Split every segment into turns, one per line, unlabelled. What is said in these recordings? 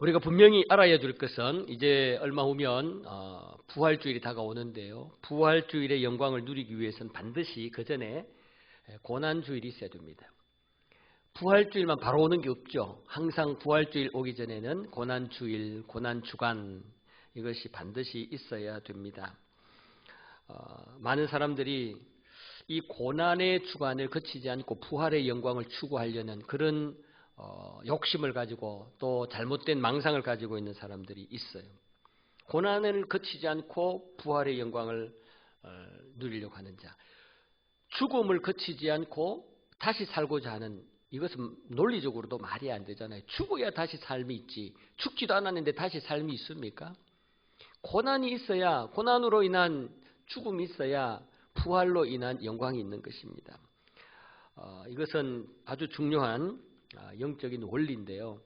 우리가 분명히 알아야 될 것은 이제 얼마 후면 부활주일이 다가오는데요. 부활주일의 영광을 누리기 위해서는 반드시 그 전에 고난주일이 있어야 됩니다. 부활주일만 바로 오는 게 없죠. 항상 부활주일 오기 전에는 고난주일, 고난주간 이것이 반드시 있어야 됩니다. 많은 사람들이 이 고난의 주간을 거치지 않고 부활의 영광을 추구하려는 그런 욕심을 가지고 또 잘못된 망상을 가지고 있는 사람들이 있어요. 고난을 거치지 않고 부활의 영광을 누리려고 하는 자, 죽음을 거치지 않고 다시 살고자 하는, 이것은 논리적으로도 말이 안 되잖아요. 죽어야 다시 삶이 있지, 죽지도 않았는데 다시 삶이 있습니까? 고난이 있어야, 고난으로 인한 죽음이 있어야 부활로 인한 영광이 있는 것입니다. 이것은 아주 중요한 영적인 원리인데요.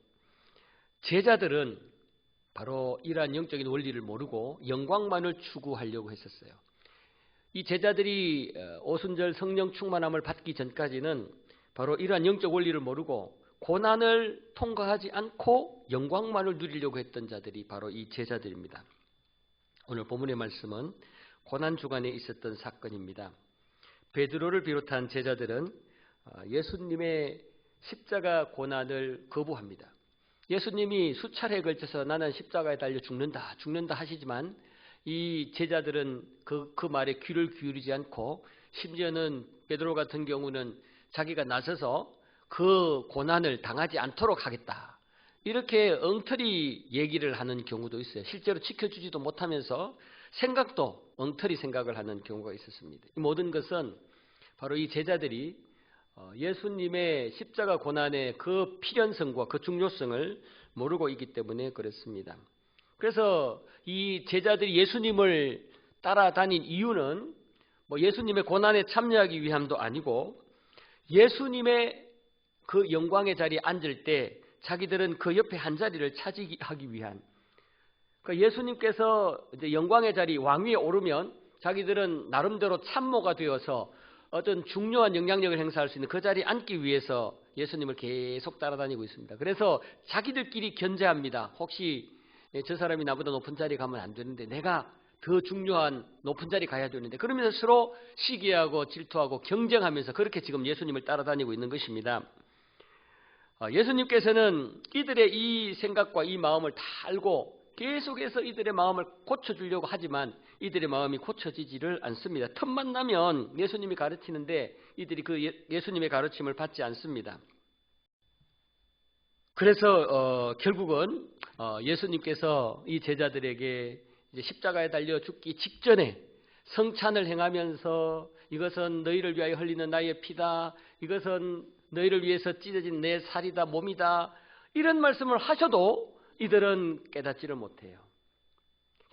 제자들은 바로 이러한 영적인 원리를 모르고 영광만을 추구하려고 했었어요. 이 제자들이 오순절 성령 충만함을 받기 전까지는 바로 이러한 영적 원리를 모르고 고난을 통과하지 않고 영광만을 누리려고 했던 자들이 바로 이 제자들입니다. 오늘 본문의 말씀은 고난주간에 있었던 사건입니다. 베드로를 비롯한 제자들은 예수님의 십자가 고난을 거부합니다. 예수님이 수차례에 걸쳐서 나는 십자가에 달려 죽는다 하시지만 이 제자들은 그 말에 귀를 기울이지 않고, 심지어는 베드로 같은 경우는 자기가 나서서 그 고난을 당하지 않도록 하겠다, 이렇게 엉터리 얘기를 하는 경우도 있어요. 실제로 지켜주지도 못하면서 생각도 엉터리 생각을 하는 경우가 있었습니다. 이 모든 것은 바로 이 제자들이 예수님의 십자가 고난의 그 필연성과 그 중요성을 모르고 있기 때문에 그렇습니다. 그래서 이 제자들이 예수님을 따라다닌 이유는 예수님의 고난에 참여하기 위함도 아니고, 예수님의 그 영광의 자리에 앉을 때 자기들은 그 옆에 한 자리를 차지하기 위한, 그러니까 예수님께서 이제 영광의 자리 왕위에 오르면 자기들은 나름대로 참모가 되어서 어떤 중요한 영향력을 행사할 수 있는 그 자리에 앉기 위해서 예수님을 계속 따라다니고 있습니다. 그래서 자기들끼리 견제합니다. 혹시 저 사람이 나보다 높은 자리에 가면 안 되는데 내가 더 중요한 높은 자리 가야 되는데, 그러면서 서로 시기하고 질투하고 경쟁하면서 그렇게 지금 예수님을 따라다니고 있는 것입니다. 예수님께서는 이들의 이 생각과 이 마음을 다 알고 계속해서 이들의 마음을 고쳐주려고 하지만 이들의 마음이 고쳐지지를 않습니다. 틈만 나면 예수님이 가르치는데 이들이 그 예수님의 가르침을 받지 않습니다. 그래서 결국은 예수님께서 이 제자들에게 이제 십자가에 달려 죽기 직전에 성찬을 행하면서 이것은 너희를 위하여 흘리는 나의 피다, 이것은 너희를 위해서 찢어진 내 살이다, 몸이다, 이런 말씀을 하셔도 이들은 깨닫지를 못해요.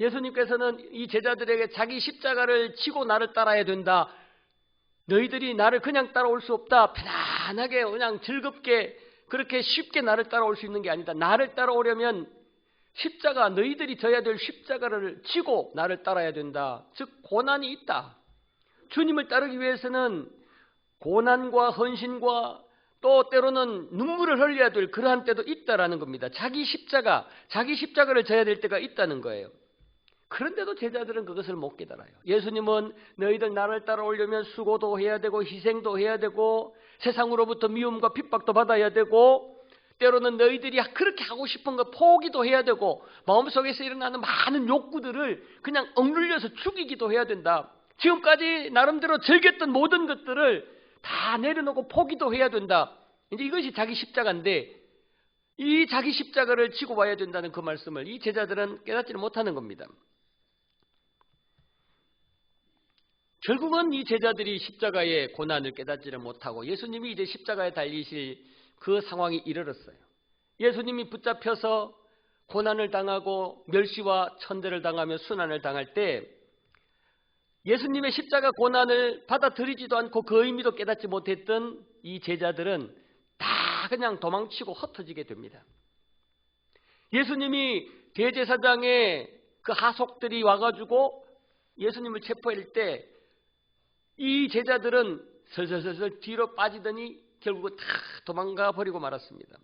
예수님께서는 이 제자들에게 자기 십자가를 지고 나를 따라야 된다, 너희들이 나를 그냥 따라올 수 없다, 편안하게 그냥 즐겁게 그렇게 쉽게 나를 따라올 수 있는 게 아니다, 나를 따라오려면 십자가, 너희들이 져야 될 십자가를 지고 나를 따라야 된다. 즉 고난이 있다. 주님을 따르기 위해서는 고난과 헌신과 또 때로는 눈물을 흘려야 될 그러한 때도 있다라는 겁니다. 자기 십자가를 져야 될 때가 있다는 거예요. 그런데도 제자들은 그것을 못 깨달아요. 예수님은 너희들 나를 따라오려면 수고도 해야 되고 희생도 해야 되고 세상으로부터 미움과 핍박도 받아야 되고 때로는 너희들이 그렇게 하고 싶은 거 포기도 해야 되고 마음속에서 일어나는 많은 욕구들을 그냥 억눌려서 죽이기도 해야 된다. 지금까지 나름대로 즐겼던 모든 것들을 다 내려놓고 포기도 해야 된다. 이제 이것이 자기 십자가인데 이 자기 십자가를 지고 와야 된다는 그 말씀을 이 제자들은 깨닫지를 못하는 겁니다. 결국은 이 제자들이 십자가의 고난을 깨닫지를 못하고 예수님이 이제 십자가에 달리실 그 상황이 이르렀어요. 예수님이 붙잡혀서 고난을 당하고 멸시와 천대를 당하며 순환을 당할 때 예수님의 십자가 고난을 받아들이지도 않고 그 의미도 깨닫지 못했던 이 제자들은 다 그냥 도망치고 흩어지게 됩니다. 예수님이 대제사장의 그 하속들이 와가지고 예수님을 체포할 때 이 제자들은 슬슬슬슬 뒤로 빠지더니 결국은 다 도망가 버리고 말았습니다.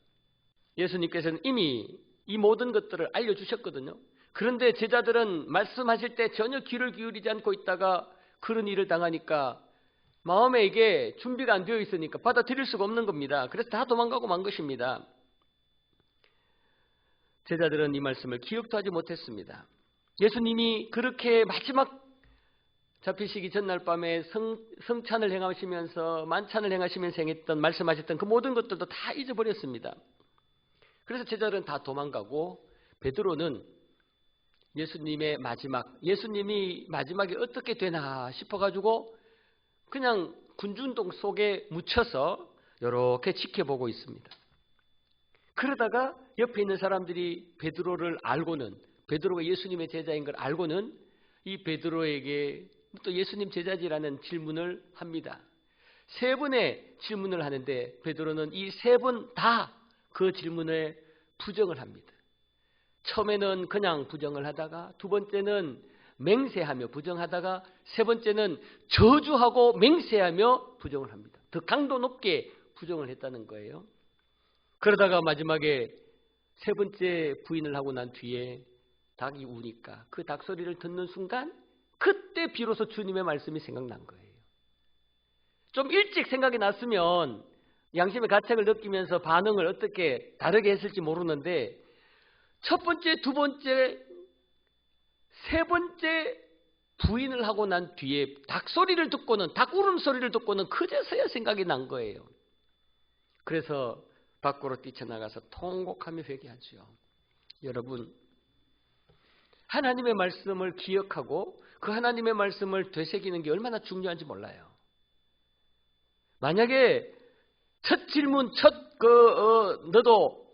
예수님께서는 이미 이 모든 것들을 알려주셨거든요. 그런데 제자들은 말씀하실 때 전혀 귀를 기울이지 않고 있다가 그런 일을 당하니까 마음에 이게 준비가 안 되어 있으니까 받아들일 수가 없는 겁니다. 그래서 다 도망가고 만 것입니다. 제자들은 이 말씀을 기억도 하지 못했습니다. 예수님이 그렇게 마지막 잡히시기 전날 밤에 성찬을 행하시면서 만찬을 행하시면서 말씀하셨던 그 모든 것들도 다 잊어버렸습니다. 그래서 제자들은 다 도망가고 베드로는 예수님이 마지막에 어떻게 되나 싶어가지고 그냥 군중동 속에 묻혀서 이렇게 지켜보고 있습니다. 그러다가 옆에 있는 사람들이 베드로를 알고는, 베드로가 예수님의 제자인 걸 알고는 이 베드로에게 또 예수님 제자지라는 질문을 합니다. 3번의 질문을 하는데 베드로는 이 3번 다 그 질문에 부정을 합니다. 처음에는 그냥 부정을 하다가, 2번째는 맹세하며 부정하다가, 3번째는 저주하고 맹세하며 부정을 합니다. 더 강도 높게 부정을 했다는 거예요. 그러다가 마지막에 3번째 부인을 하고 난 뒤에 닭이 우니까 그 닭 소리를 듣는 순간 그때 비로소 주님의 말씀이 생각난 거예요. 좀 일찍 생각이 났으면 양심의 가책을 느끼면서 반응을 어떻게 다르게 했을지 모르는데 첫 번째, 2번째, 3번째 부인을 하고 난 뒤에 닭 소리를 듣고는, 닭 울음소리를 듣고는 그제서야 생각이 난 거예요. 그래서 밖으로 뛰쳐나가서 통곡하며 회개하죠. 여러분, 하나님의 말씀을 기억하고 그 하나님의 말씀을 되새기는 게 얼마나 중요한지 몰라요. 만약에 첫 질문, 너도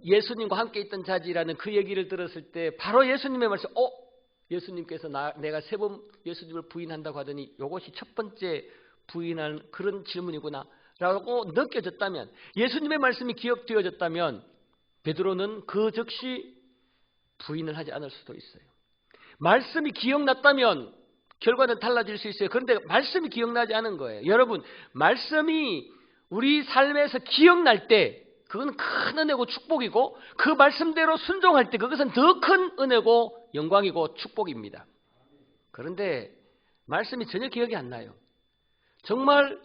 예수님과 함께 있던 자지라는 그 얘기를 들었을 때 바로 예수님의 말씀, 예수님께서 내가 3번 예수님을 부인한다고 하더니 이것이 첫 번째 부인한 그런 질문이구나 라고 느껴졌다면, 예수님의 말씀이 기억되어졌다면 베드로는 그 즉시 부인을 하지 않을 수도 있어요. 말씀이 기억났다면 결과는 달라질 수 있어요. 그런데 말씀이 기억나지 않은 거예요. 여러분, 말씀이 우리 삶에서 기억날 때 그건 큰 은혜고 축복이고, 그 말씀대로 순종할 때 그것은 더 큰 은혜고 영광이고 축복입니다. 그런데 말씀이 전혀 기억이 안 나요. 정말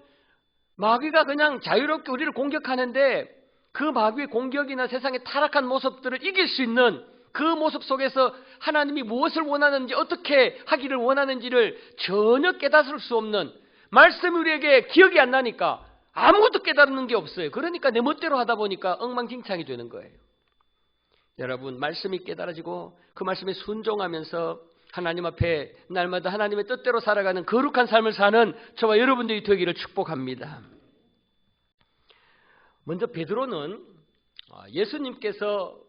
마귀가 그냥 자유롭게 우리를 공격하는데 그 마귀의 공격이나 세상의 타락한 모습들을 이길 수 있는 그 모습 속에서 하나님이 무엇을 원하는지, 어떻게 하기를 원하는지를 전혀 깨달을 수 없는, 말씀이 우리에게 기억이 안 나니까 아무것도 깨달는 게 없어요. 그러니까 내 멋대로 하다 보니까 엉망진창이 되는 거예요. 여러분, 말씀이 깨달아지고 그 말씀에 순종하면서 하나님 앞에 날마다 하나님의 뜻대로 살아가는 거룩한 삶을 사는 저와 여러분들이 되기를 축복합니다. 먼저 베드로는 예수님께서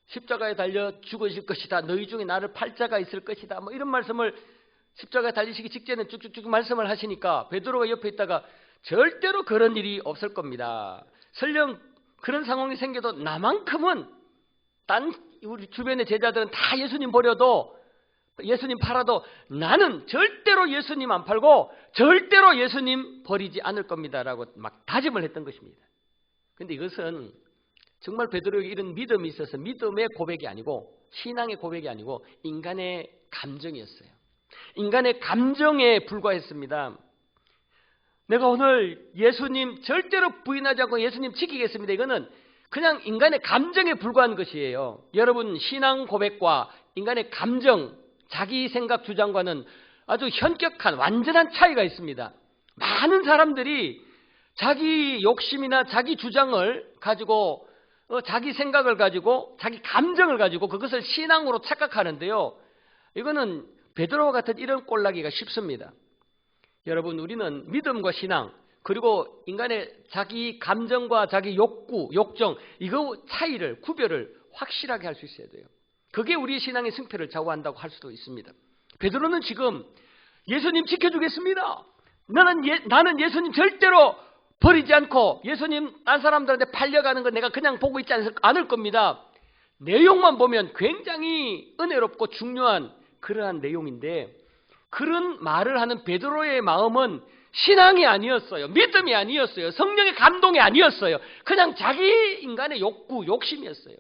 십자가에 달려 죽으실 것이다, 너희 중에 나를 팔 자가 있을 것이다, 이런 말씀을 십자가에 달리시기 직전에 쭉쭉쭉 말씀을 하시니까 베드로가 옆에 있다가 절대로 그런 일이 없을 겁니다. 설령 그런 상황이 생겨도 나만큼은, 우리 주변의 제자들은 다 예수님 버려도, 예수님 팔아도 나는 절대로 예수님 안 팔고 절대로 예수님 버리지 않을 겁니다라고 막 다짐을 했던 것입니다. 그런데 이것은 정말 베드로에게 이런 믿음이 있어서 믿음의 고백이 아니고, 신앙의 고백이 아니고 인간의 감정이었어요. 인간의 감정에 불과했습니다. 내가 오늘 예수님 절대로 부인하지 않고 예수님 지키겠습니다. 이거는 그냥 인간의 감정에 불과한 것이에요. 여러분, 신앙 고백과 인간의 감정, 자기 생각 주장과는 아주 현격한, 완전한 차이가 있습니다. 많은 사람들이 자기 욕심이나 자기 주장을 가지고, 자기 생각을 가지고, 자기 감정을 가지고 그것을 신앙으로 착각하는데요. 이거는 베드로와 같은 이런 꼴나기가 쉽습니다. 여러분, 우리는 믿음과 신앙, 그리고 인간의 자기 감정과 자기 욕구, 욕정, 이거 차이를, 구별을 확실하게 할 수 있어야 돼요. 그게 우리 신앙의 승패를 좌우한다고 할 수도 있습니다. 베드로는 지금 예수님 지켜주겠습니다. 나는 예수님 절대로 버리지 않고 예수님 딴 사람들한테 팔려가는 거 내가 그냥 보고 있지 않을 겁니다. 내용만 보면 굉장히 은혜롭고 중요한 그러한 내용인데, 그런 말을 하는 베드로의 마음은 신앙이 아니었어요. 믿음이 아니었어요. 성령의 감동이 아니었어요. 그냥 자기 인간의 욕구, 욕심이었어요.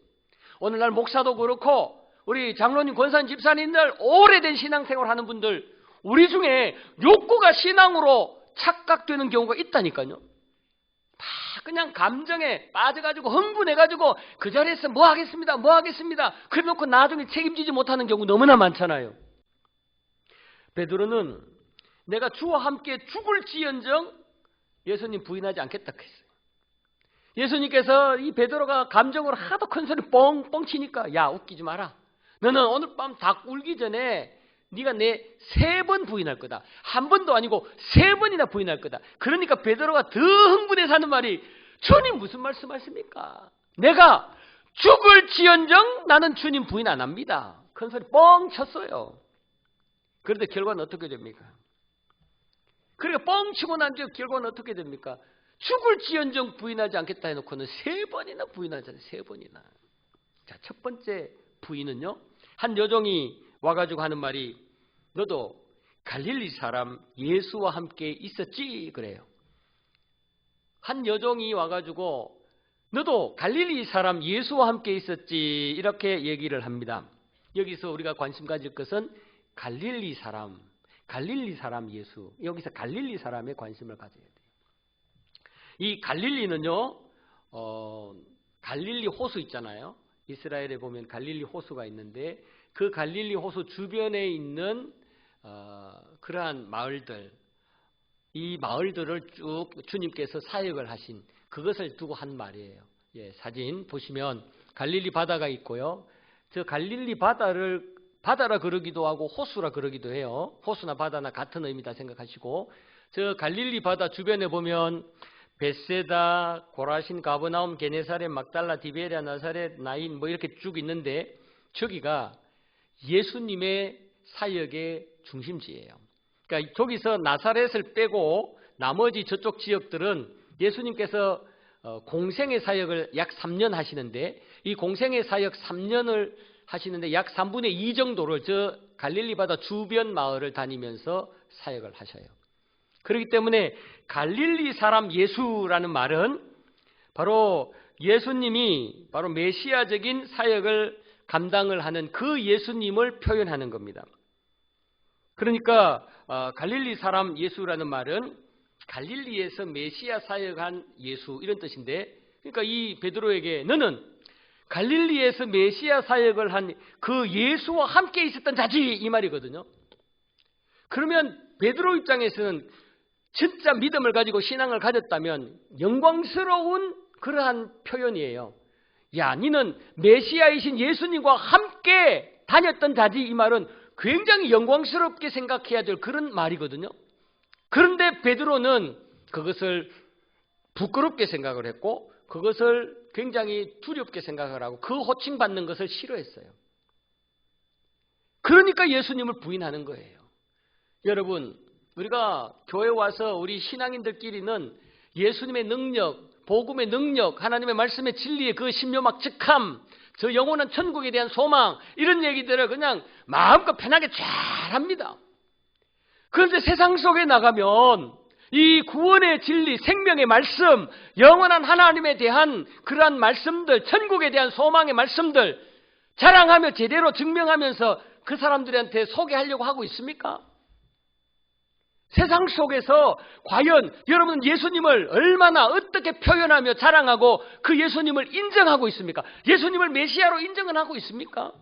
오늘날 목사도 그렇고 우리 장로님, 권사님, 집사님들 오래된 신앙생활 하는 분들 우리 중에 욕구가 신앙으로 착각되는 경우가 있다니까요. 다 그냥 감정에 빠져가지고 흥분해가지고 그 자리에서 뭐 하겠습니다. 그래놓고 나중에 책임지지 못하는 경우 너무나 많잖아요. 베드로는 내가 주와 함께 죽을지언정 예수님 부인하지 않겠다 했어요. 예수님께서 이 베드로가 감정으로 하도 큰 소리 뻥뻥 치니까 야 웃기지 마라. 너는 오늘 밤 닭 울기 전에 네가 내 3번 부인할 거다. 한 번도 아니고 3번이나 부인할 거다. 그러니까 베드로가 더 흥분해서 하는 말이 주님 무슨 말씀하십니까? 내가 죽을지언정 나는 주님 부인 안 합니다. 큰 소리 뻥 쳤어요. 그런데 결과는 어떻게 됩니까? 그러니까 뻥 치고 난 뒤에 결과는 어떻게 됩니까? 죽을지언정 부인하지 않겠다 해놓고는 3번이나 부인하잖아요. 3번이나. 자, 첫 번째 부인은요. 한 여종이 와가지고 하는 말이 너도 갈릴리 사람 예수와 함께 있었지? 그래요. 한 여종이 와가지고 너도 갈릴리 사람 예수와 함께 있었지? 이렇게 얘기를 합니다. 여기서 우리가 관심 가질 것은 갈릴리 사람 예수. 여기서 갈릴리 사람에 관심을 가져야 돼요. 이 갈릴리는요, 갈릴리 호수 있잖아요. 이스라엘에 보면 갈릴리 호수가 있는데 그 갈릴리 호수 주변에 있는 그러한 마을들, 이 마을들을 쭉 주님께서 사역을 하신 그것을 두고 한 말이에요. 예, 사진 보시면 갈릴리 바다가 있고요. 저 갈릴리 바다라 그러기도 하고 호수라 그러기도 해요. 호수나 바다나 같은 의미다 생각하시고 저 갈릴리 바다 주변에 보면 벳세다, 고라신, 가버나움, 게네사렛, 막달라, 디베랴, 나사렛, 나인 뭐 이렇게 쭉 있는데 저기가 예수님의 사역의 중심지예요. 그러니까 저기서 나사렛을 빼고 나머지 저쪽 지역들은 예수님께서 공생의 사역을 약 3년 하시는데 이 공생의 사역 3년을 하시는데 약 3분의 2 정도를 저 갈릴리 바다 주변 마을을 다니면서 사역을 하셔요. 그렇기 때문에 갈릴리 사람 예수라는 말은 바로 예수님이 바로 메시아적인 사역을 감당을 하는 그 예수님을 표현하는 겁니다. 그러니까 갈릴리 사람 예수라는 말은 갈릴리에서 메시아 사역한 예수 이런 뜻인데 그러니까 이 베드로에게 너는 갈릴리에서 메시아 사역을 한 그 예수와 함께 있었던 자지 이 말이거든요. 그러면 베드로 입장에서는 진짜 믿음을 가지고 신앙을 가졌다면 영광스러운 그러한 표현이에요. 야, 니는 메시아이신 예수님과 함께 다녔던 자지 이 말은 굉장히 영광스럽게 생각해야 될 그런 말이거든요. 그런데 베드로는 그것을 부끄럽게 생각을 했고 그것을 굉장히 두렵게 생각을 하고 그 호칭받는 것을 싫어했어요. 그러니까 예수님을 부인하는 거예요. 여러분, 우리가 교회 와서 우리 신앙인들끼리는 예수님의 능력, 복음의 능력, 하나님의 말씀의 진리의 그 신묘막측함, 저 영원한 천국에 대한 소망 이런 얘기들을 그냥 마음껏 편하게 잘 합니다. 그런데 세상 속에 나가면 이 구원의 진리, 생명의 말씀, 영원한 하나님에 대한 그러한 말씀들, 천국에 대한 소망의 말씀들 자랑하며 제대로 증명하면서 그 사람들한테 소개하려고 하고 있습니까? 세상 속에서 과연 여러분은 예수님을 얼마나 어떻게 표현하며 자랑하고 그 예수님을 인정하고 있습니까? 예수님을 메시아로 인정은 하고 있습니까?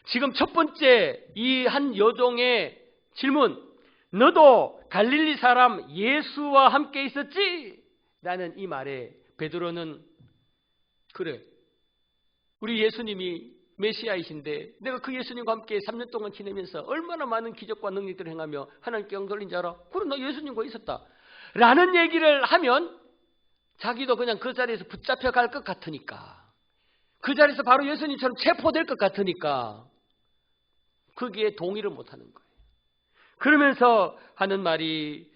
지금 첫 번째 이 한 여종의 질문, 너도 갈릴리 사람 예수와 함께 있었지? 라는 이 말에 베드로는 그래, 우리 예수님이 메시아이신데 내가 그 예수님과 함께 3년 동안 지내면서 얼마나 많은 기적과 능력들을 행하며 하나님께 영광 돌린 줄 알아? 그래, 너 예수님과 있었다 라는 얘기를 하면 자기도 그냥 그 자리에서 붙잡혀 갈 것 같으니까, 그 자리에서 바로 예수님처럼 체포될 것 같으니까 거기에 동의를 못하는 거예요. 그러면서 하는 말이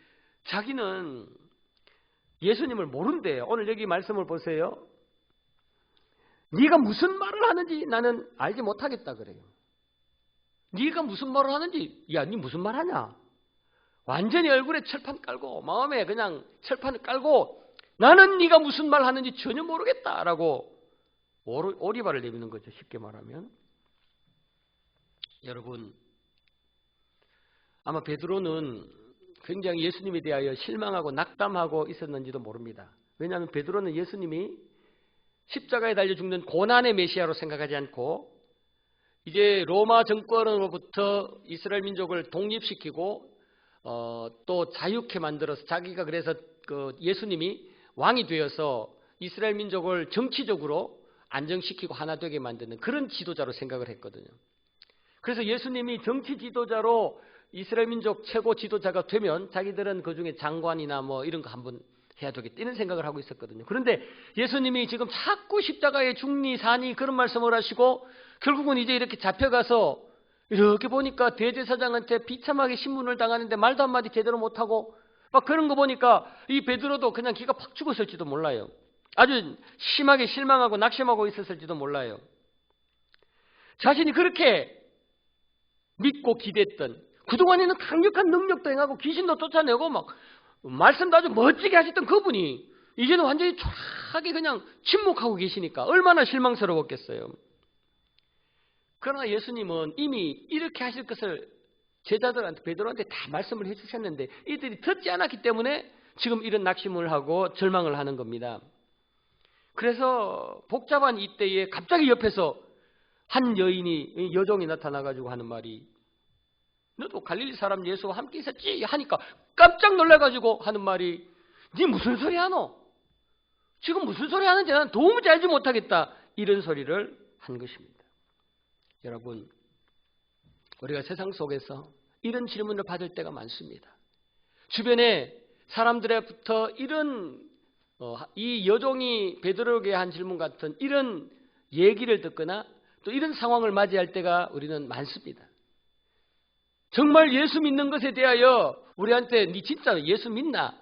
자기는 예수님을 모른대요. 오늘 여기 말씀을 보세요. 네가 무슨 말을 하는지 나는 알지 못하겠다 그래요. 네가 무슨 말을 하는지, 야, 네 무슨 말 하냐? 완전히 얼굴에 철판 깔고 마음에 그냥 철판을 깔고 나는 네가 무슨 말 하는지 전혀 모르겠다라고 오리발을 내미는 거죠. 쉽게 말하면. 여러분, 아마 베드로는 굉장히 예수님에 대하여 실망하고 낙담하고 있었는지도 모릅니다. 왜냐하면 베드로는 예수님이 십자가에 달려 죽는 고난의 메시아로 생각하지 않고 이제 로마 정권으로부터 이스라엘 민족을 독립시키고 또 자유케 만들어서 자기가 그래서 그 예수님이 왕이 되어서 이스라엘 민족을 정치적으로 안정시키고 하나 되게 만드는 그런 지도자로 생각을 했거든요. 그래서 예수님이 정치 지도자로 이스라엘 민족 최고 지도자가 되면 자기들은 그 중에 장관이나 뭐 이런 거 한번 해야 되겠다 이런 생각을 하고 있었거든요. 그런데 예수님이 지금 자꾸 십자가에 죽니 사니 그런 말씀을 하시고 결국은 이제 이렇게 잡혀가서 이렇게 보니까 대제사장한테 비참하게 신문을 당하는데 말도 한마디 제대로 못하고 막 그런 거 보니까 이 베드로도 그냥 기가 팍 죽었을지도 몰라요. 아주 심하게 실망하고 낙심하고 있었을지도 몰라요. 자신이 그렇게 믿고 기대했던 그동안에는 강력한 능력도 행하고 귀신도 쫓아내고 막 말씀도 아주 멋지게 하셨던 그분이 이제는 완전히 쫙하게 그냥 침묵하고 계시니까 얼마나 실망스러웠겠어요. 그러나 예수님은 이미 이렇게 하실 것을 제자들한테 베드로한테 다 말씀을 해주셨는데 이들이 듣지 않았기 때문에 지금 이런 낙심을 하고 절망을 하는 겁니다. 그래서 복잡한 이때에 갑자기 옆에서 한 여종이 나타나가지고 하는 말이 너도 갈릴리 사람 예수와 함께 있었지? 하니까 깜짝 놀라가지고 하는 말이 네 무슨 소리 하노? 지금 무슨 소리 하는지 나는 도무지 알지 못하겠다. 이런 소리를 한 것입니다. 여러분, 우리가 세상 속에서 이런 질문을 받을 때가 많습니다. 주변에 사람들로부터 이런 이 여종이 베드로에게 한 질문 같은 이런 얘기를 듣거나 또 이런 상황을 맞이할 때가 우리는 많습니다. 정말 예수 믿는 것에 대하여 우리한테 네 진짜 예수 믿나?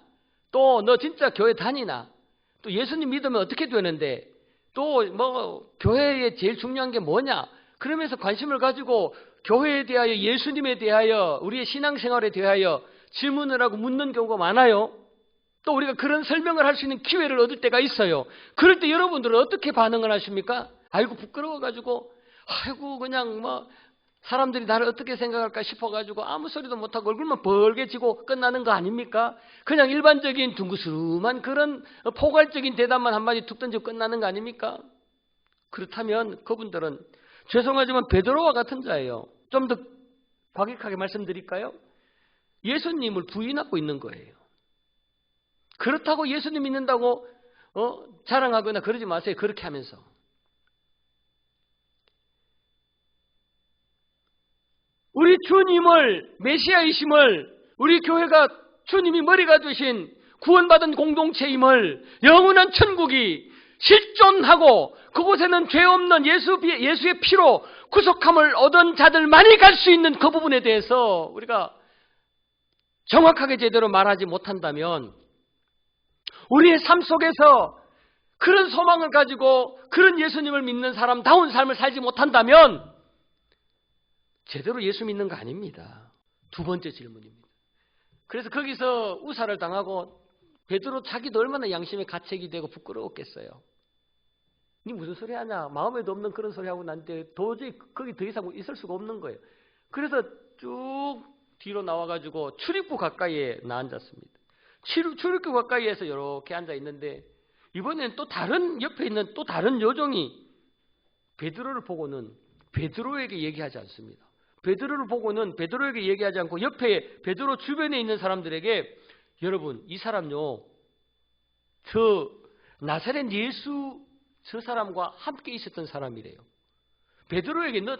또 너 진짜 교회 다니나? 또 예수님 믿으면 어떻게 되는데? 또 뭐 교회에 제일 중요한 게 뭐냐? 그러면서 관심을 가지고 교회에 대하여 예수님에 대하여 우리의 신앙생활에 대하여 질문을 하고 묻는 경우가 많아요. 또 우리가 그런 설명을 할 수 있는 기회를 얻을 때가 있어요. 그럴 때 여러분들은 어떻게 반응을 하십니까? 아이고 부끄러워가지고 아이고 그냥 뭐 사람들이 나를 어떻게 생각할까 싶어가지고 아무 소리도 못하고 얼굴만 벌게지고 끝나는 거 아닙니까? 그냥 일반적인 둥그스름한 그런 포괄적인 대답만 한마디 툭 던지고 끝나는 거 아닙니까? 그렇다면 그분들은 죄송하지만 베드로와 같은 자예요. 좀 더 과격하게 말씀드릴까요? 예수님을 부인하고 있는 거예요. 그렇다고 예수님 믿는다고 자랑하거나 그러지 마세요. 그렇게 하면서. 우리 주님을 메시아이심을 우리 교회가 주님이 머리가 되신 구원받은 공동체임을 영원한 천국이 실존하고 그곳에는 죄 없는 예수의 피로 구속함을 얻은 자들만이 갈 수 있는 그 부분에 대해서 우리가 정확하게 제대로 말하지 못한다면 우리의 삶 속에서 그런 소망을 가지고 그런 예수님을 믿는 사람다운 삶을 살지 못한다면 제대로 예수 믿는 거 아닙니다. 두 번째 질문입니다. 그래서 거기서 우사를 당하고 베드로 자기도 얼마나 양심의 가책이 되고 부끄러웠겠어요. 니 무슨 소리 하냐? 마음에도 없는 그런 소리 하고 난데 도저히 거기 더 이상 있을 수가 없는 거예요. 그래서 쭉 뒤로 나와가지고 출입구 가까이에 앉았습니다. 출입구 가까이에서 이렇게 앉아 있는데 이번엔 또 다른 옆에 있는 또 다른 여종이 베드로를 보고는 베드로에게 얘기하지 않습니다. 베드로를 보고는 베드로에게 얘기하지 않고 옆에 베드로 주변에 있는 사람들에게 여러분 이 사람요 저 나사렛 예수 저 사람과 함께 있었던 사람이래요. 베드로에게 너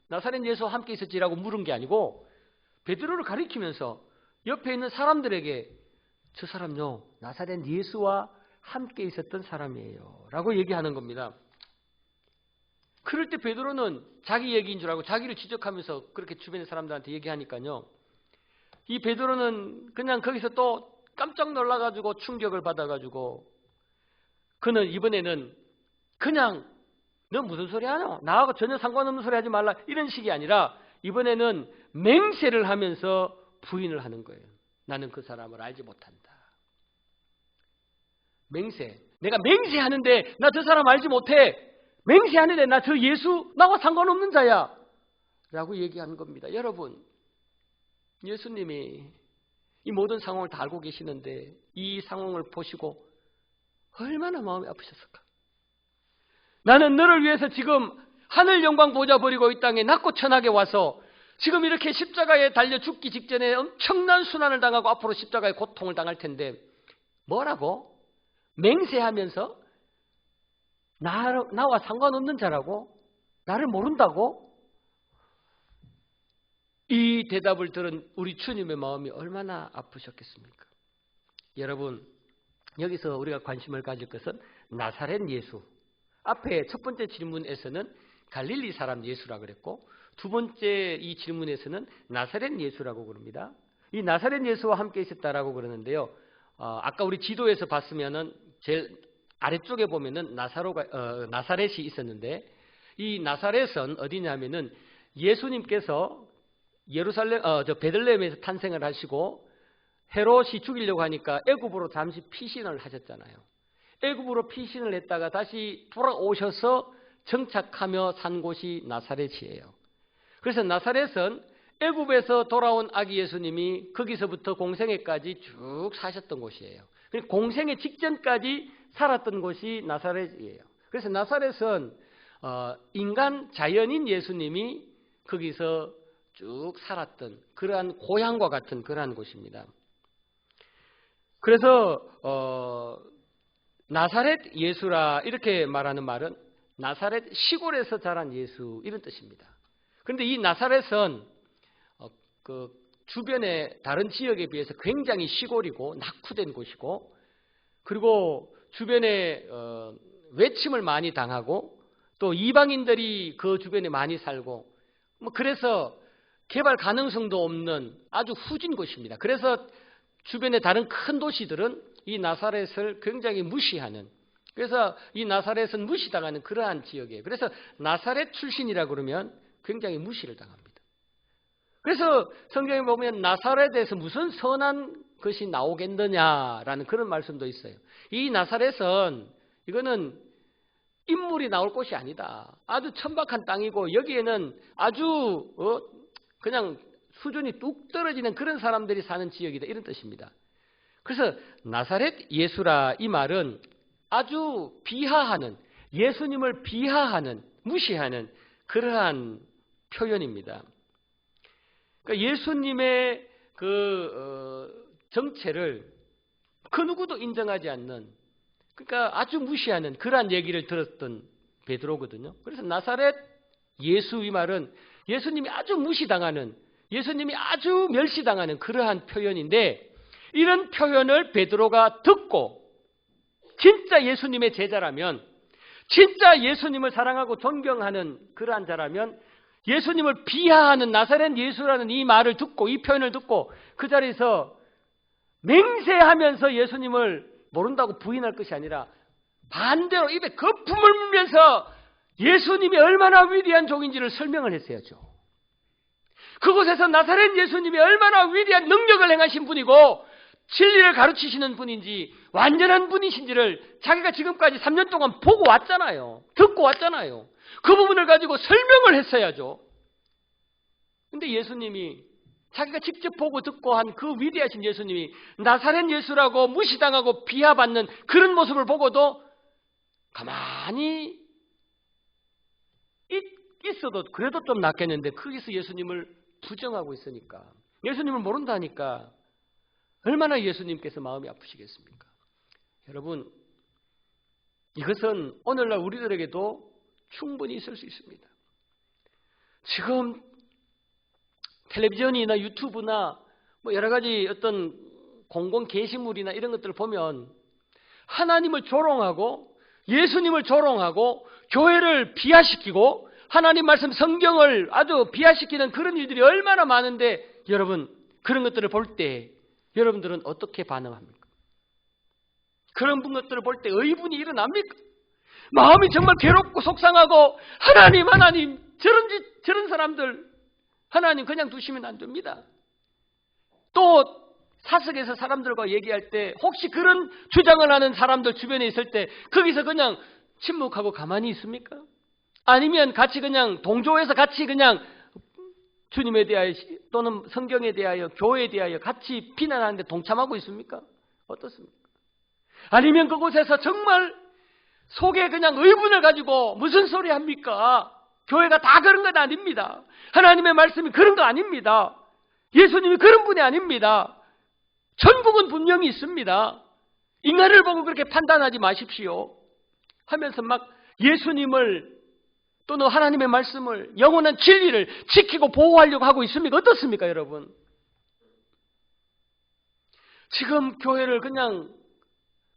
나사렛 예수와 함께 있었지라고 물은 게 아니고 베드로를 가리키면서 옆에 있는 사람들에게 저 사람요 나사렛 예수와 함께 있었던 사람이에요 라고 얘기하는 겁니다. 그럴 때 베드로는 자기 얘기인 줄 알고 자기를 지적하면서 그렇게 주변의 사람들한테 얘기하니까요. 이 베드로는 그냥 거기서 또 깜짝 놀라가지고 충격을 받아가지고 그는 이번에는 그냥 너 무슨 소리 하냐? 나하고 전혀 상관없는 소리 하지 말라 이런 식이 아니라 이번에는 맹세를 하면서 부인을 하는 거예요. 나는 그 사람을 알지 못한다. 맹세. 내가 맹세하는데 나 저 사람 알지 못해. 맹세하는데 나 저 예수 나와 상관없는 자야 라고 얘기하는 겁니다. 여러분, 예수님이 이 모든 상황을 다 알고 계시는데 이 상황을 보시고 얼마나 마음이 아프셨을까? 나는 너를 위해서 지금 하늘 영광 보좌 버리고 이 땅에 낮고 천하게 와서 지금 이렇게 십자가에 달려 죽기 직전에 엄청난 순환을 당하고 앞으로 십자가의 고통을 당할 텐데 뭐라고? 맹세하면서 나와 상관없는 자라고? 나를 모른다고? 이 대답을 들은 우리 주님의 마음이 얼마나 아프셨겠습니까? 여러분, 여기서 우리가 관심을 가질 것은 나사렛 예수. 앞에 첫 번째 질문에서는 갈릴리 사람 예수라고 그랬고 두 번째 이 질문에서는 나사렛 예수라고 그럽니다. 이 나사렛 예수와 함께 있었다라고 그러는데요. 아까 우리 지도에서 봤으면은 제일 아래쪽에 보면은 나사렛이 있었는데 이 나사렛은 어디냐면은 예수님께서 베들레헴에서 탄생을 하시고 헤롯이 죽이려고 하니까 애굽으로 잠시 피신을 하셨잖아요. 애굽으로 피신을 했다가 다시 돌아오셔서 정착하며 산 곳이 나사렛이에요. 그래서 나사렛은 애굽에서 돌아온 아기 예수님이 거기서부터 공생애까지 쭉 사셨던 곳이에요. 공생애 직전까지 살았던 곳이 나사렛이에요. 그래서 나사렛은 인간 자연인 예수님이 거기서 쭉 살았던 그러한 고향과 같은 그러한 곳입니다. 그래서 나사렛 예수라 이렇게 말하는 말은 나사렛 시골에서 자란 예수 이런 뜻입니다. 그런데 이 나사렛은 그 주변의 다른 지역에 비해서 굉장히 시골이고 낙후된 곳이고 그리고 주변에 외침을 많이 당하고 또 이방인들이 그 주변에 많이 살고 그래서 개발 가능성도 없는 아주 후진 곳입니다. 그래서 주변의 다른 큰 도시들은 이 나사렛을 굉장히 무시하는, 그래서 이 나사렛은 무시당하는 그러한 지역이에요. 그래서 나사렛 출신이라 그러면 굉장히 무시를 당합니다. 그래서 성경에 보면 나사렛에서 무슨 선한 것이 나오겠느냐라는 그런 말씀도 있어요. 이 나사렛은 이거는 인물이 나올 곳이 아니다. 아주 천박한 땅이고 여기에는 아주 그냥 수준이 뚝 떨어지는 그런 사람들이 사는 지역이다 이런 뜻입니다. 그래서 나사렛 예수라 이 말은 아주 비하하는, 예수님을 비하하는, 무시하는 그러한 표현입니다. 그러니까 예수님의 정체를 그 누구도 인정하지 않는, 그러니까 아주 무시하는 그러한 얘기를 들었던 베드로거든요. 그래서 나사렛 예수 이 말은 예수님이 아주 무시당하는, 예수님이 아주 멸시당하는 그러한 표현인데, 이런 표현을 베드로가 듣고 진짜 예수님의 제자라면, 진짜 예수님을 사랑하고 존경하는 그러한 자라면 예수님을 비하하는 나사렛 예수라는 이 말을 듣고, 이 표현을 듣고 그 자리에서 맹세하면서 예수님을 모른다고 부인할 것이 아니라 반대로 입에 거품을 물면서 예수님이 얼마나 위대한 종인지를 설명을 했어야죠. 그곳에서 나사렛 예수님이 얼마나 위대한 능력을 행하신 분이고 진리를 가르치시는 분인지 완전한 분이신지를 자기가 지금까지 3년 동안 보고 왔잖아요. 듣고 왔잖아요. 그 부분을 가지고 설명을 했어야죠. 근데 예수님이 자기가 직접 보고 듣고 한 그 위대하신 예수님이 나사렛 예수라고 무시당하고 비하받는 그런 모습을 보고도 가만히 있어도 그래도 좀 낫겠는데 거기서 예수님을 부정하고 있으니까, 예수님을 모른다니까 얼마나 예수님께서 마음이 아프시겠습니까? 여러분, 이것은 오늘날 우리들에게도 충분히 있을 수 있습니다. 지금 텔레비전이나 유튜브나 뭐 여러 가지 어떤 공공 게시물이나 이런 것들을 보면 하나님을 조롱하고 예수님을 조롱하고 교회를 비하시키고 하나님 말씀 성경을 아주 비하시키는 그런 일들이 얼마나 많은데, 여러분 그런 것들을 볼 때 여러분들은 어떻게 반응합니까? 그런 것들을 볼 때 의분이 일어납니까? 마음이 정말 괴롭고 속상하고 하나님 저런 사람들 하나님 그냥 두시면 안 됩니다. 또 사석에서 사람들과 얘기할 때 혹시 그런 주장을 하는 사람들 주변에 있을 때 거기서 그냥 침묵하고 가만히 있습니까? 아니면 같이 그냥 동조해서 같이 그냥 주님에 대하여 또는 성경에 대하여 교회에 대하여 같이 비난하는데 동참하고 있습니까? 어떻습니까? 아니면 그곳에서 정말 속에 그냥 의문을 가지고 무슨 소리 합니까? 교회가 다 그런 건 아닙니다. 하나님의 말씀이 그런 거 아닙니다. 예수님이 그런 분이 아닙니다. 천국은 분명히 있습니다. 인간을 보고 그렇게 판단하지 마십시오. 하면서 막 예수님을 또는 하나님의 말씀을 영원한 진리를 지키고 보호하려고 하고 있습니까? 어떻습니까, 여러분? 지금 교회를 그냥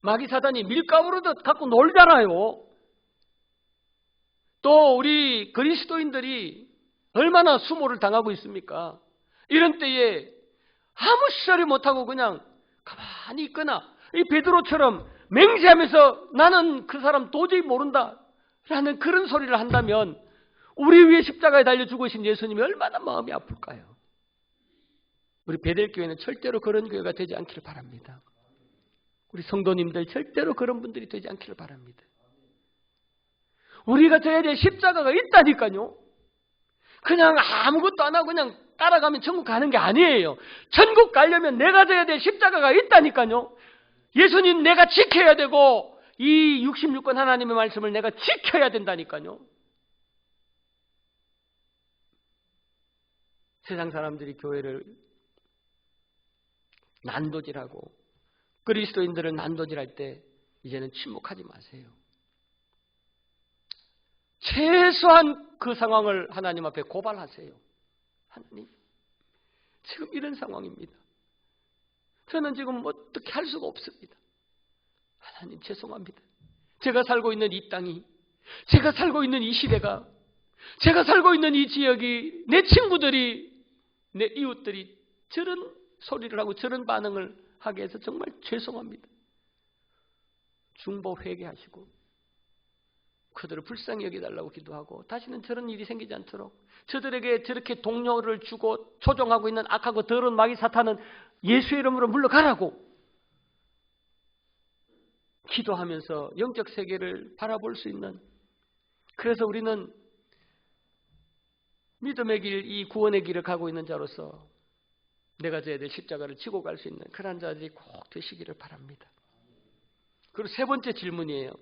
마귀 사단이 밀가루로 갖고 놀잖아요. 또 우리 그리스도인들이 얼마나 수모를 당하고 있습니까? 이런 때에 아무 시사를 못하고 그냥 가만히 있거나 이 베드로처럼 맹세하면서 나는 그 사람 도저히 모른다 라는 그런 소리를 한다면 우리 위에 십자가에 달려 죽으신 예수님이 얼마나 마음이 아플까요? 우리 베델교회는 절대로 그런 교회가 되지 않기를 바랍니다. 우리 성도님들 절대로 그런 분들이 되지 않기를 바랍니다. 우리가 져야 될 십자가가 있다니까요. 그냥 아무것도 안 하고 그냥 따라가면 천국 가는 게 아니에요. 천국 가려면 내가 져야 될 십자가가 있다니까요. 예수님 내가 지켜야 되고 이 66권 하나님의 말씀을 내가 지켜야 된다니까요. 세상 사람들이 교회를 난도질하고 그리스도인들을 난도질할 때 이제는 침묵하지 마세요. 최소한 그 상황을 하나님 앞에 고발하세요. 하나님, 지금 이런 상황입니다. 저는 지금 어떻게 할 수가 없습니다. 하나님 죄송합니다. 제가 살고 있는 이 땅이, 제가 살고 있는 이 시대가, 제가 살고 있는 이 지역이, 내 친구들이, 내 이웃들이 저런 소리를 하고 저런 반응을 하게 해서 정말 죄송합니다. 중보 회개하시고 그들을 불쌍히 여겨달라고 기도하고 다시는 저런 일이 생기지 않도록 저들에게 저렇게 동료를 주고 조종하고 있는 악하고 더러운 마귀 사탄은 예수의 이름으로 물러가라고 기도하면서 영적 세계를 바라볼 수 있는, 그래서 우리는 믿음의 길, 이 구원의 길을 가고 있는 자로서 내가 져야 될 십자가를 지고 갈 수 있는 그런 자들이 꼭 되시기를 바랍니다. 그리고 세 번째 질문이에요.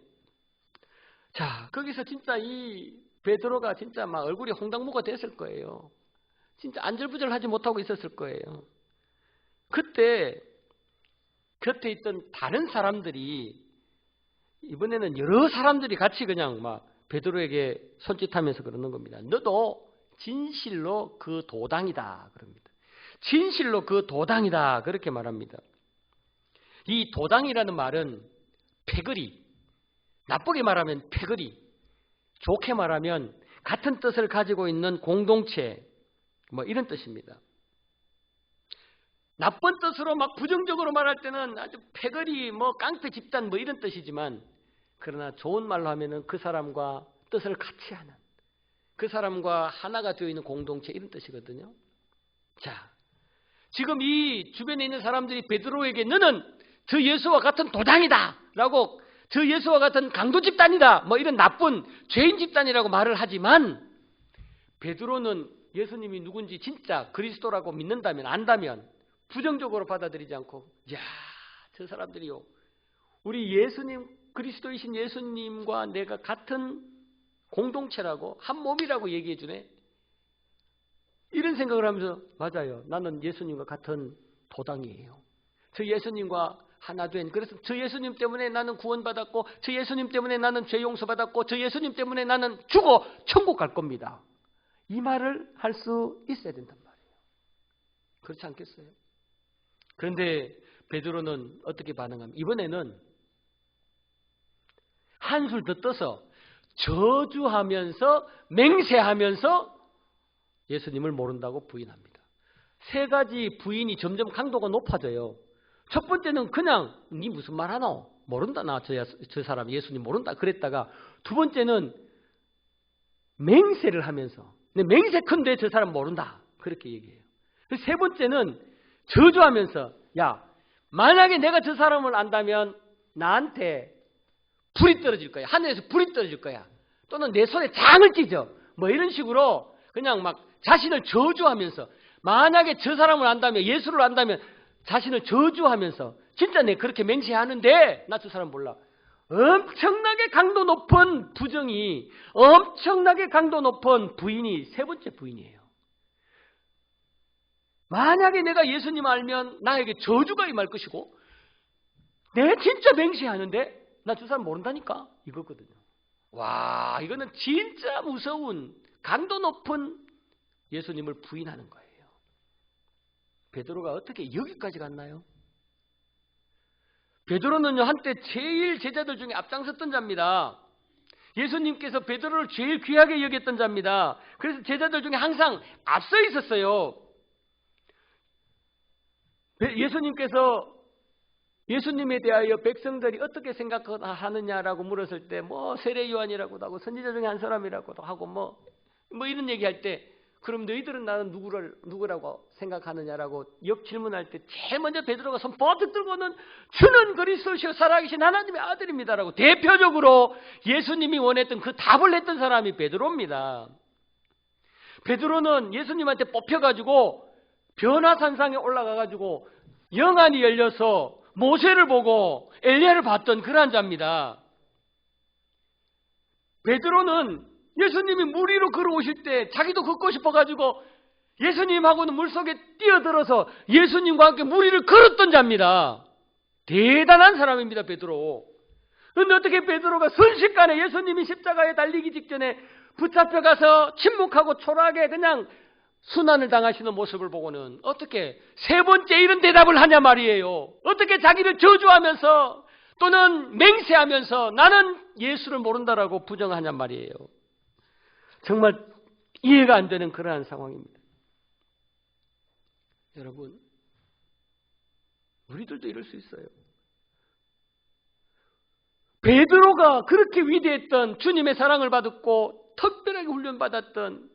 자, 거기서 진짜 이 베드로가 진짜 막 얼굴이 홍당무가 됐을 거예요. 진짜 안절부절하지 못하고 있었을 거예요. 그때 곁에 있던 다른 사람들이, 이번에는 여러 사람들이 같이 그냥 막 베드로에게 손짓하면서 그러는 겁니다. 너도 진실로 그 도당이다 그럽니다. 진실로 그 도당이다 그렇게 말합니다. 이 도당이라는 말은 패거리, 나쁘게 말하면 패거리, 좋게 말하면 같은 뜻을 가지고 있는 공동체, 뭐 이런 뜻입니다. 나쁜 뜻으로 막 부정적으로 말할 때는 아주 패거리, 뭐 깡패 집단 뭐 이런 뜻이지만, 그러나 좋은 말로 하면은 그 사람과 뜻을 같이 하는, 그 사람과 하나가 되어 있는 공동체 이런 뜻이거든요. 자, 지금 이 주변에 있는 사람들이 베드로에게 너는 저 예수와 같은 도당이다 라고, 저 예수와 같은 강도 집단이다 뭐 이런 나쁜 죄인 집단이라고 말을 하지만, 베드로는 예수님이 누군지 진짜 그리스도라고 믿는다면, 안다면 부정적으로 받아들이지 않고, 야, 저 사람들이요, 우리 예수님, 그리스도이신 예수님과 내가 같은 공동체라고, 한 몸이라고 얘기해 주네. 이런 생각을 하면서, 맞아요, 나는 예수님과 같은 도당이에요. 저 예수님과 하나 된, 그래서 저 예수님 때문에 나는 구원받았고, 저 예수님 때문에 나는 죄 용서받았고, 저 예수님 때문에 나는 죽어 천국 갈 겁니다. 이 말을 할 수 있어야 된단 말이에요. 그렇지 않겠어요? 그런데 베드로는 어떻게 반응합니까? 이번에는 한술 더 떠서 저주하면서 맹세하면서 예수님을 모른다고 부인합니다. 세 가지 부인이 점점 강도가 높아져요. 첫 번째는 그냥 니 무슨 말 하노? 모른다, 나 저 사람 예수님 모른다 그랬다가, 두 번째는 맹세를 하면서 내 맹세컨대 저 사람 모른다 그렇게 얘기해요. 세 번째는 저주하면서, 야, 만약에 내가 저 사람을 안다면 나한테 불이 떨어질 거야. 하늘에서 불이 떨어질 거야. 또는 내 손에 장을 찢어. 뭐 이런 식으로 그냥 막 자신을 저주하면서, 만약에 저 사람을 안다면, 예수를 안다면 자신을 저주하면서 진짜 내 그렇게 맹세하는데 나 저 사람 몰라. 엄청나게 강도 높은 부정이, 엄청나게 강도 높은 부인이 세 번째 부인이에요. 만약에 내가 예수님 알면 나에게 저주가 임할 것이고, 내 진짜 맹세하는데 나 저 사람 모른다니까, 이거거든요. 와, 이거는 진짜 무서운 강도 높은 예수님을 부인하는 거예요. 베드로가 어떻게 여기까지 갔나요? 베드로는요, 한때 제일 제자들 중에 앞장섰던 자입니다. 예수님께서 베드로를 제일 귀하게 여겼던 자입니다. 그래서 제자들 중에 항상 앞서 있었어요. 예수님께서 예수님에 대하여 백성들이 어떻게 생각하느냐라고 물었을 때, 뭐 세례 요한이라고도 하고 선지자 중에 한 사람이라고도 하고 뭐 이런 얘기할 때, 그럼 너희들은 나는 누구라고 생각하느냐라고 역 질문할 때 제일 먼저 베드로가 손 뻗어 들고는 주는 그리스도시요 살아계신 하나님의 아들입니다라고 대표적으로 예수님이 원했던 그 답을 했던 사람이 베드로입니다. 베드로는 예수님한테 뽑혀가지고 변화산상에 올라가가지고 영안이 열려서 모세를 보고 엘리야를 봤던 그러한 자입니다. 베드로는 예수님이 물 위로 걸어오실 때 자기도 걷고 싶어가지고 예수님하고는 물속에 뛰어들어서 예수님과 함께 물 위를 걸었던 자입니다. 대단한 사람입니다, 베드로. 그런데 어떻게 베드로가 순식간에 예수님이 십자가에 달리기 직전에 붙잡혀가서 침묵하고 초라하게 그냥 순환을 당하시는 모습을 보고는 어떻게 세 번째 이런 대답을 하냐 말이에요. 어떻게 자기를 저주하면서 또는 맹세하면서 나는 예수를 모른다라고 부정하냐 말이에요. 정말 이해가 안 되는 그러한 상황입니다. 여러분, 우리들도 이럴 수 있어요. 베드로가 그렇게 위대했던, 주님의 사랑을 받았고 특별하게 훈련받았던,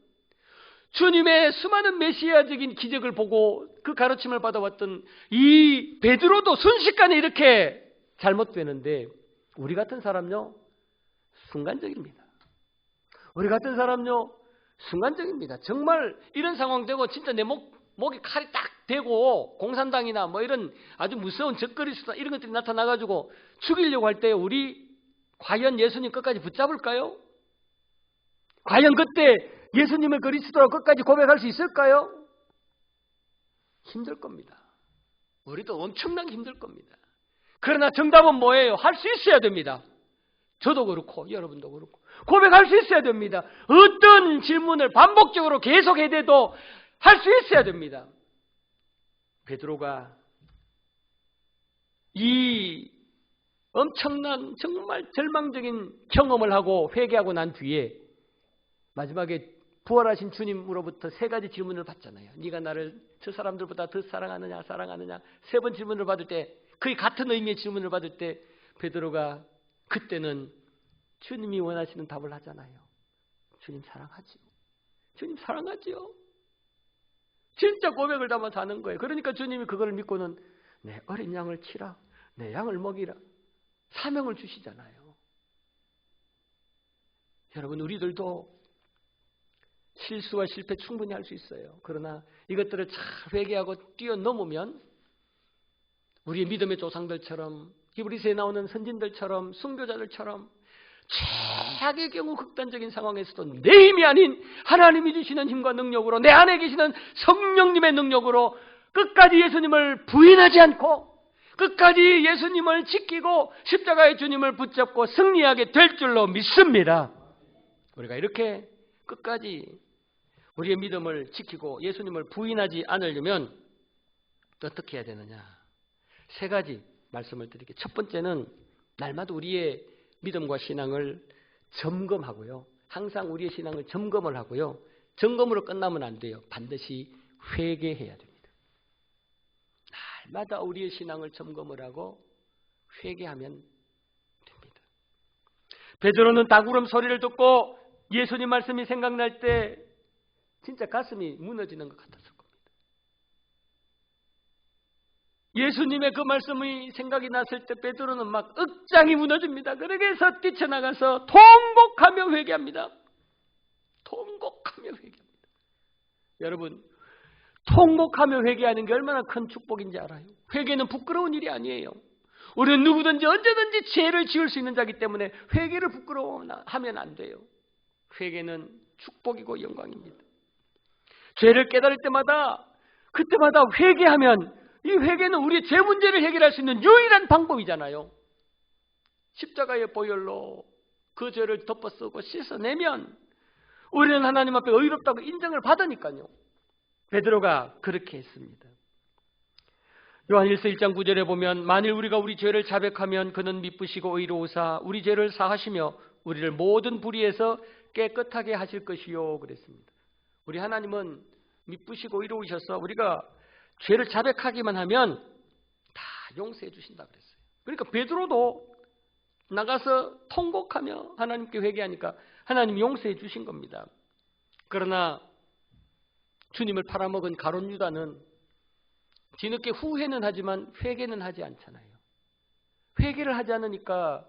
주님의 수많은 메시아적인 기적을 보고 그 가르침을 받아왔던 이 베드로도 순식간에 이렇게 잘못되는데, 우리 같은 사람요, 순간적입니다. 우리 같은 사람요, 순간적입니다. 정말 이런 상황 되고 진짜 내 목에 칼이 딱 대고 공산당이나 뭐 이런 아주 무서운 적거리 수단 이런 것들이 나타나가지고 죽이려고 할 때 우리 과연 예수님 끝까지 붙잡을까요? 과연 그때 예수님을 그리스도라고 끝까지 고백할 수 있을까요? 힘들 겁니다. 우리도 엄청나게 힘들 겁니다. 그러나 정답은 뭐예요? 할 수 있어야 됩니다. 저도 그렇고 여러분도 그렇고 고백할 수 있어야 됩니다. 어떤 질문을 반복적으로 계속 해대도 할 수 있어야 됩니다. 베드로가 이 엄청난 정말 절망적인 경험을 하고 회개하고 난 뒤에 마지막에 부활하신 주님으로부터 세 가지 질문을 받잖아요. 네가 나를 저 사람들보다 더 사랑하느냐 세 번 질문을 받을 때, 거의 같은 의미의 질문을 받을 때 베드로가 그때는 주님이 원하시는 답을 하잖아요. 주님 사랑하지요. 주님 사랑하지요. 진짜 고백을 담아 사는 거예요. 그러니까 주님이 그걸 믿고는 내 어린 양을 치라, 내 양을 먹이라 사명을 주시잖아요. 여러분, 우리들도 실수와 실패 충분히 할 수 있어요. 그러나 이것들을 잘 회개하고 뛰어넘으면 우리의 믿음의 조상들처럼, 히브리서에 나오는 선진들처럼, 순교자들처럼 최악의 경우 극단적인 상황에서도 내 힘이 아닌 하나님이 주시는 힘과 능력으로, 내 안에 계시는 성령님의 능력으로 끝까지 예수님을 부인하지 않고 끝까지 예수님을 지키고 십자가의 주님을 붙잡고 승리하게 될 줄로 믿습니다. 우리가 이렇게 끝까지 우리의 믿음을 지키고 예수님을 부인하지 않으려면 어떻게 해야 되느냐? 세 가지 말씀을 드릴게요. 첫 번째는 날마다 우리의 믿음과 신앙을 점검하고요. 항상 우리의 신앙을 점검을 하고요. 점검으로 끝나면 안 돼요. 반드시 회개해야 됩니다. 날마다 우리의 신앙을 점검을 하고 회개하면 됩니다. 베드로는 닭울음 소리를 듣고 예수님 말씀이 생각날 때 진짜 가슴이 무너지는 것 같았을 겁니다. 예수님의 그 말씀이 생각이 났을 때 베드로는 막 억장이 무너집니다. 그러게서 뛰쳐나가서 통곡하며 회개합니다. 통곡하며 회개합니다. 여러분, 통곡하며 회개하는 게 얼마나 큰 축복인지 알아요? 회개는 부끄러운 일이 아니에요. 우리는 누구든지 언제든지 죄를 지을 수 있는 자이기 때문에 회개를 부끄러워하면 안 돼요. 회개는 축복이고 영광입니다. 죄를 깨달을 때마다 그때마다 회개하면 이 회개는 우리의 죄 문제를 해결할 수 있는 유일한 방법이잖아요. 십자가의 보혈로 그 죄를 덮어쓰고 씻어내면 우리는 하나님 앞에 의롭다고 인정을 받으니까요. 베드로가 그렇게 했습니다. 요한일서 1장 9절에 보면 만일 우리가 우리 죄를 자백하면 그는 미쁘시고 의로우사 우리 죄를 사하시며 우리를 모든 불의에서 깨끗하게 하실 것이요 그랬습니다. 우리 하나님은 미쁘시고 의로우셔서 우리가 죄를 자백하기만 하면 다 용서해 주신다 그랬어요. 그러니까 베드로도 나가서 통곡하며 하나님께 회개하니까 하나님이 용서해 주신 겁니다. 그러나 주님을 팔아먹은 가룟 유다는 뒤늦게 후회는 하지만 회개는 하지 않잖아요. 회개를 하지 않으니까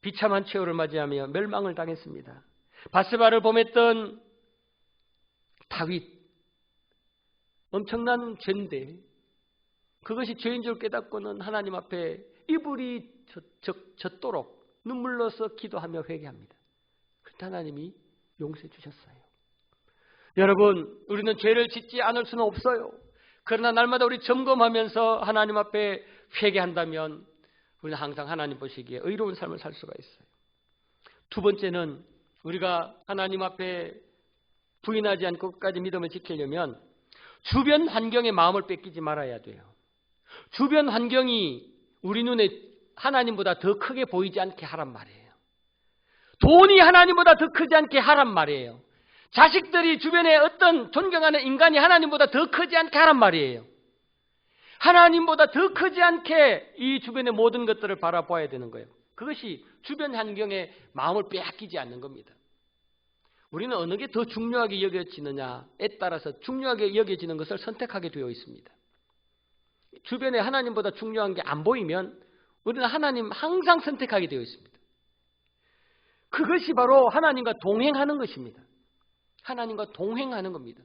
비참한 최후를 맞이하며 멸망을 당했습니다. 바스바를 범했던 다윗, 엄청난 죄인데 그것이 죄인 줄 깨닫고는 하나님 앞에 이불이 젖도록 눈물로서 기도하며 회개합니다. 그때 하나님이 용서해 주셨어요. 여러분, 우리는 죄를 짓지 않을 수는 없어요. 그러나 날마다 우리 점검하면서 하나님 앞에 회개한다면 우리는 항상 하나님 보시기에 의로운 삶을 살 수가 있어요. 두 번째는 우리가 하나님 앞에 부인하지 않고 끝까지 믿음을 지키려면 주변 환경에 마음을 뺏기지 말아야 돼요. 주변 환경이 우리 눈에 하나님보다 더 크게 보이지 않게 하란 말이에요. 돈이 하나님보다 더 크지 않게 하란 말이에요. 자식들이 주변에 어떤 존경하는 인간이 하나님보다 더 크지 않게 하란 말이에요. 하나님보다 더 크지 않게 이 주변의 모든 것들을 바라봐야 되는 거예요. 그것이 주변 환경에 마음을 빼앗기지 않는 겁니다. 우리는 어느 게 더 중요하게 여겨지느냐에 따라서 중요하게 여겨지는 것을 선택하게 되어 있습니다. 주변에 하나님보다 중요한 게 안 보이면 우리는 하나님 항상 선택하게 되어 있습니다. 그것이 바로 하나님과 동행하는 것입니다. 하나님과 동행하는 겁니다.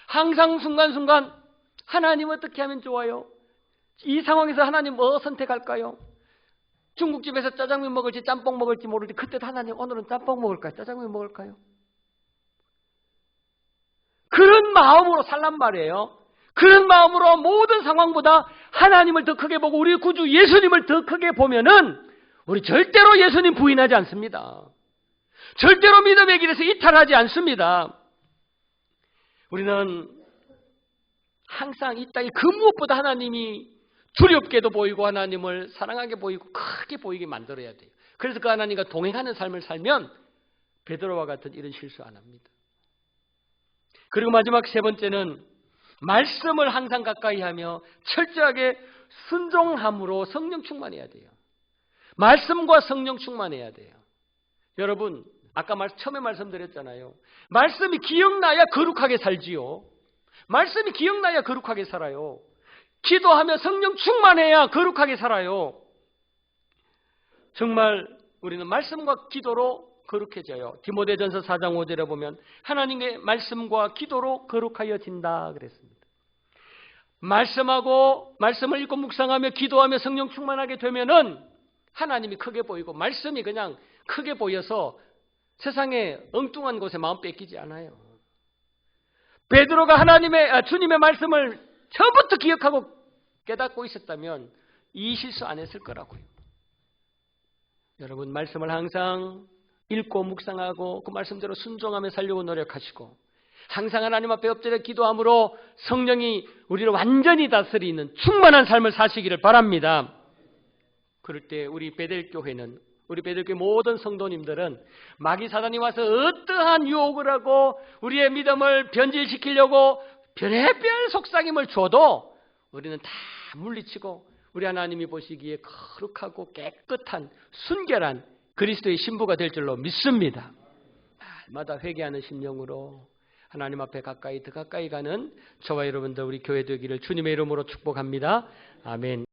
항상 순간순간 하나님 어떻게 하면 좋아요? 이 상황에서 하나님 뭐 선택할까요? 중국집에서 짜장면 먹을지 짬뽕 먹을지 모르는데 그때도 하나님 오늘은 짬뽕 먹을까요? 짜장면 먹을까요? 그런 마음으로 살란 말이에요. 그런 마음으로 모든 상황보다 하나님을 더 크게 보고 우리 구주 예수님을 더 크게 보면은 우리 절대로 예수님 부인하지 않습니다. 절대로 믿음의 길에서 이탈하지 않습니다. 우리는 항상 이 땅에 그 무엇보다 하나님이 두렵게도 보이고 하나님을 사랑하게 보이고 크게 보이게 만들어야 돼요. 그래서 그 하나님과 동행하는 삶을 살면 베드로와 같은 이런 실수 안 합니다. 그리고 마지막 세 번째는 말씀을 항상 가까이 하며 철저하게 순종함으로 성령 충만해야 돼요. 말씀과 성령 충만해야 돼요. 여러분, 아까 처음에 말씀드렸잖아요. 말씀이 기억나야 거룩하게 살지요. 말씀이 기억나야 거룩하게 살아요. 기도하며 성령 충만해야 거룩하게 살아요. 정말 우리는 말씀과 기도로 거룩해져요. 디모데전서 4장 5절에 보면 하나님의 말씀과 기도로 거룩하여진다 그랬습니다. 말씀을 읽고 묵상하며 기도하며 성령 충만하게 되면은 하나님이 크게 보이고 말씀이 그냥 크게 보여서 세상에 엉뚱한 곳에 마음 뺏기지 않아요. 베드로가 주님의 말씀을 처음부터 기억하고 깨닫고 있었다면 이 실수 안 했을 거라고요. 여러분, 말씀을 항상 읽고 묵상하고 그 말씀대로 순종하며 살려고 노력하시고 항상 하나님 앞에 엎드려 기도함으로 성령이 우리를 완전히 다스리는 충만한 삶을 사시기를 바랍니다. 그럴 때 우리 베델교회 모든 성도님들은 마귀 사단이 와서 어떠한 유혹을 하고 우리의 믿음을 변질시키려고 별의별 속삭임을 줘도 우리는 다 물리치고 우리 하나님이 보시기에 거룩하고 깨끗한 순결한 그리스도의 신부가 될 줄로 믿습니다. 날마다 회개하는 심령으로 하나님 앞에 가까이 더 가까이 가는 저와 여러분들 우리 교회 되기를 주님의 이름으로 축복합니다. 아멘.